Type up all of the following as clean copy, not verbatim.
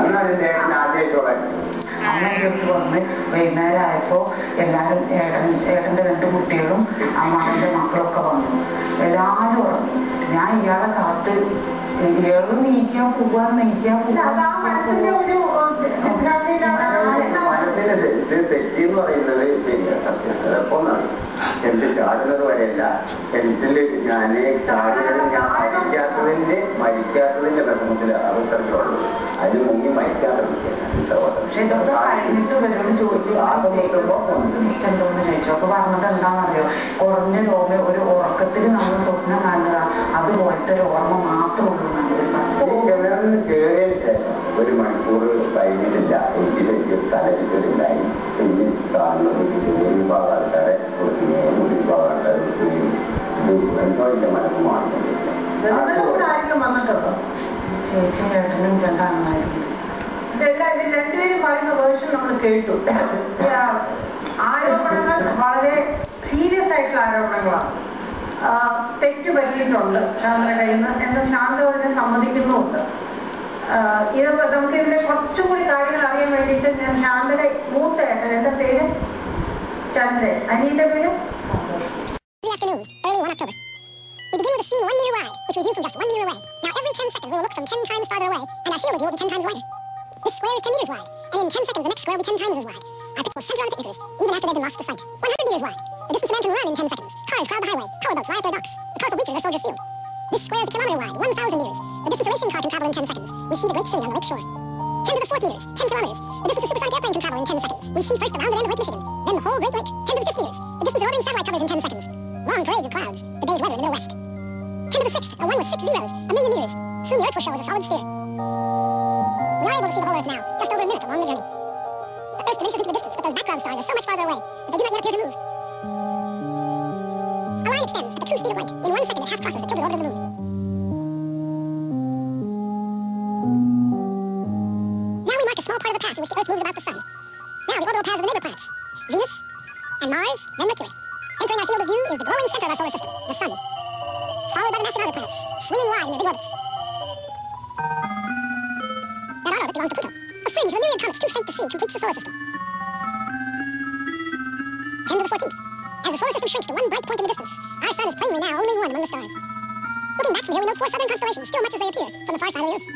അമ്മ എൻ്റെ അടുത്ത് വന്ന് വൈകുന്നേരം ആയപ്പോൾ എല്ലാവരും ഏട്ടൻ്റെ 2 കുട്ടികളും അമ്മാവൻ്റെ മക്കളൊക്കെ വന്നു. എല്ലാവരും ഉറങ്ങി. ഞാൻ ഇയാളെ കാത്ത് ഇയാൾ നീക്കാൻ പോവാൻ നീക്കാൻ തെറ്റെന്ന് പറയുന്നത് ശരിയാണ്, സത്യം. അതൊന്നാണ് എനിക്ക് ചാടുന്നത് വരെയല്ല. എനിക്ക് ഞാൻ ചാടുന്നത് ഞാൻ മരിക്കാത്തതിന്റെ വിഷമത്തിൽ അവസരങ്ങളുള്ളൂ. അതിന് മുങ്ങി മരിക്കാതിരിക്കുക. പക്ഷെ ഇതൊക്കെ കഴിഞ്ഞിട്ട് ഇവരോട് ചോദിച്ചു നീച്ചെന്തോന്ന് ചോദിച്ചു. അപ്പൊ പറഞ്ഞത് എന്താണെന്നറിയോ, കുറഞ്ഞ ലോകം ഒരു ഉറക്കത്തിൽ നമ്മൾ സ്വപ്നം കാണുക അതുപോലത്തെ ഒരു ഓർമ്മ മാത്രമേ ഉള്ളൂ. കിണറിന് കയറിയതിന് ശേഷം 1 മണിക്കൂർ കഴിഞ്ഞിട്ടില്ല. എനിക്ക് ശരിക്കും തലചുറ്റലുണ്ടായി. പിന്നെ കാണുന്നത് ഒരു വിഭാഗം ആൾക്കാരെ സ്നേഹം, ഒരു വിഭാഗം ആൾക്കാരെ എന്തോ എന്റെ മനസ്സ് മാറുന്നുണ്ട്. ചേച്ചി ഏട്ടനും 2 ആണുമായിരുന്നു. ഇതെല്ലാം 2 പേരും പറയുന്ന വേർഷൻ നമ്മൾ കേട്ടു. ആരോപണങ്ങൾ വളരെ സീരിയസ് ആയിട്ടുള്ള ആരോപണങ്ങളാണ്. തെറ്റ് പറ്റിയിട്ടുണ്ട് ശാന്തയുടെ കയ്യിൽ നിന്ന് എന്ന് ശാന്ത അതിനെ സമ്മതിക്കുന്നുമുണ്ട്. ഇത് നമുക്ക് ഇതിന്റെ കുറച്ചും കൂടി കാര്യങ്ങൾ അറിയാൻ വേണ്ടിയിട്ട് ഞാൻ ശാന്തയുടെ മൂത്ത ഏട്ടൻ, എന്റെ പേര് ചന്ദ്രൻ, അനിയുടെ പേര് We begin with a scene 1 meter wide, which we view from just 1 meter away. Now every 10 seconds we will look from 10 times farther away, and our field of view will be 10 times wider. This square is 10 meters wide, and in 10 seconds the next square will be 10 times as wide. Our picture will center on the picnickers, even after they've been lost to sight. 100 meters wide. The distance a man can run in 10 seconds. Cars crowd the highway. Powerboats lie at their docks. The colorful bleachers are Soldiers Field. This square is a kilometer wide, 1,000 meters. The distance a racing car can travel in 10 seconds. We see the great city on the lake shore. 10 to the 4th meters, 10 kilometers. The distance a supersonic airplane can travel in 10 seconds. We see first the rounded end of Lake Michigan, then the whole Great Lake. 10 to the 5th meters. The distance an orbiting satellite covers in 10 seconds. Long parades of clouds. The day's weather in the Middle West. 10 to the 6th, a 1 with 6 zeros, 1,000,000 meters. Soon the Earth will show as a solid sphere. We are able to see the whole Earth now, just over a minute along the journey. The Earth diminishes into the distance, but those background stars are so much farther away that they do not yet appear to move. A line extends at the true speed of light. In 1 second, it half crosses the tilted orbit of the moon. Now we mark a small part of the path in which the Earth moves about the sun. Now the orbital paths of the neighbor planets, Venus, and Mars, then Mercury. Entering our field of view is the glowing center of our solar system, the sun, followed by the massive outer planets, swinging wide in their big orbits. That outer orbit belongs to Pluto. A fringe of a myriad comets too faint to see completes the solar system. 10 to the 14th. As the solar system shrinks to one bright point in the distance, our sun is plainly now only one among the stars. Looking back from here, we know 4 southern constellations, still much as they appear from the far side of the Earth.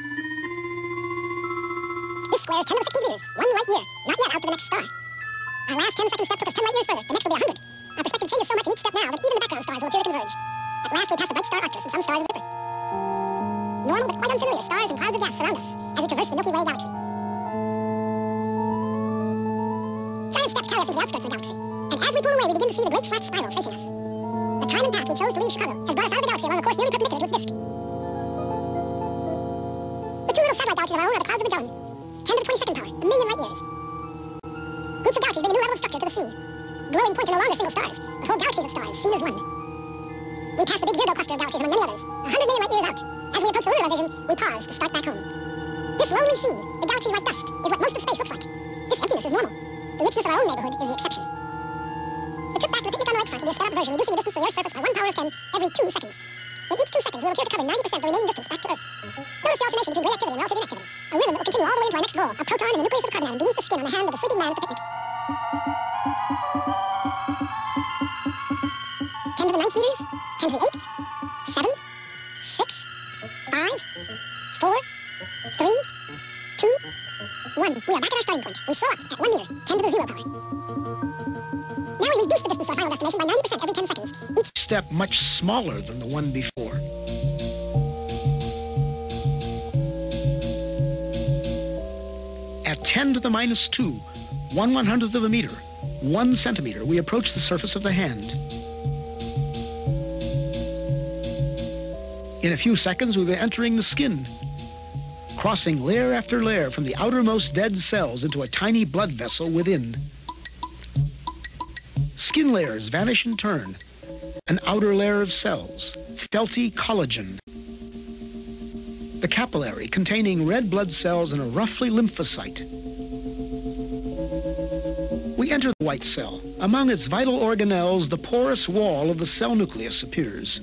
This square is 10 to the 16th meters, 1 light year, not yet out to the next star. Our last 10-second step took us 10 light years further. The next will be 100. Our perspective changes so much in each step now that even the background stars will appear to converge. At last, we pass the bright star Arcturus and some stars of the Kuiper. Normal but quite unfamiliar stars and clouds of gas surround us as we traverse the Milky Way galaxy. Giant steps carry us into the outskirts of the galaxy, and as we pull away, we begin to see the great flat spiral facing us. The time and path we chose to leave Chicago has brought us out of the galaxy along a course nearly perpendicular to its disk. The 2 little satellite galaxies of our own are the clouds of Magellan, 10 to the 22nd power, a million light years. Groups of galaxies bring a new level of structure to the scene. Glowing points are no longer single stars, but whole galaxies of stars seen as one. We pass the big Virgo cluster of galaxies among many others, 100 million light years out. As we approach the limit of our vision, we pause to start back home. This lonely scene, the galaxies like dust, is what most of space looks like. This emptiness is normal. The richness of our own neighborhood is the exception. The trip back to the picnic on the lakefront will be a sped-up version, reducing the distance to the Earth's surface by 1 power of 10 every 2 seconds. In each 2 seconds, we will appear to cover 90% of the remaining distance back to Earth. Notice the alternation between great activity and relative inactivity, a rhythm that will continue all the way into our next goal, a proton in the nucleus of the carbon atom beneath the skin on the hand of the sleeping man at the picnic. 10 to the 9th meters, 10 to the 8th, 7, 6, 5, 4, 3, 2, 1. We are back at our starting point. We slow up at 1 meter, 10 to the 0 power. Now we reduce the distance to our final destination by 90% every 10 seconds. Each step much smaller than the one before. At 10 to the minus 2, 1/100th of a meter, 1 centimeter, we approach the surface of the hand. In a few seconds, we'll be entering the skin, crossing layer after layer from the outermost dead cells into a tiny blood vessel within. Skin layers vanish in turn. An outer layer of cells, felty collagen. The capillary containing red blood cells and a roughly lymphocyte. We enter the white cell. Among its vital organelles, the porous wall of the cell nucleus appears.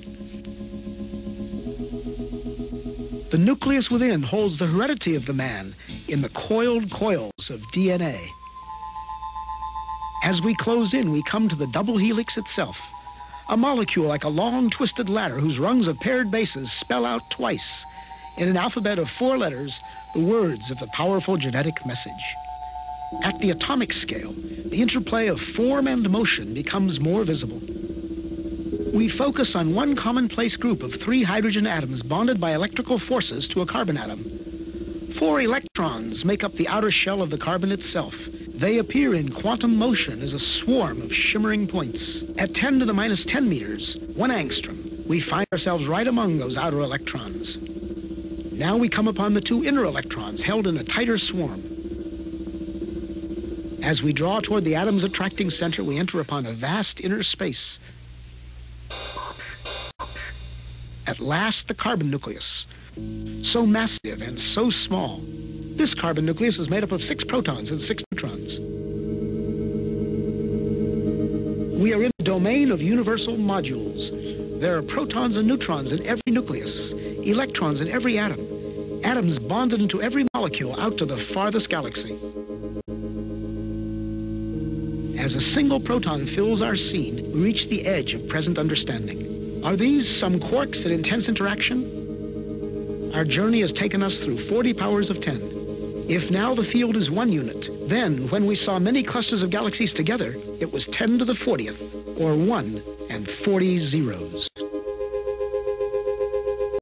The nucleus within holds the heredity of the man, in the coiled coils of DNA. As we close in, we come to the double helix itself, a molecule like a long twisted ladder whose rungs of paired bases spell out twice, in an alphabet of 4 letters, the words of the powerful genetic message. At the atomic scale, the interplay of form and motion becomes more visible. We focus on one commonplace group of 3 hydrogen atoms bonded by electrical forces to a carbon atom. 4 electrons make up the outer shell of the carbon itself. They appear in quantum motion as a swarm of shimmering points. At 10 to the minus 10 meters, 1 angstrom, we find ourselves right among those outer electrons. Now we come upon the 2 inner electrons held in a tighter swarm. As we draw toward the atom's attracting center, we enter upon a vast inner space. At last, the carbon nucleus. So massive and so small. This carbon nucleus is made up of 6 protons and 6 neutrons. We are in the domain of universal modules. There are protons and neutrons in every nucleus, electrons in every atom, atoms bonded into every molecule out to the farthest galaxy. As a single proton fills our scene, we reach the edge of present understanding. Are these some quarks at intense interaction? Our journey has taken us through 40 powers of 10. If now the field is 1 unit, then when we saw many clusters of galaxies together, it was 10 to the 40th, or 1 and 40 zeros.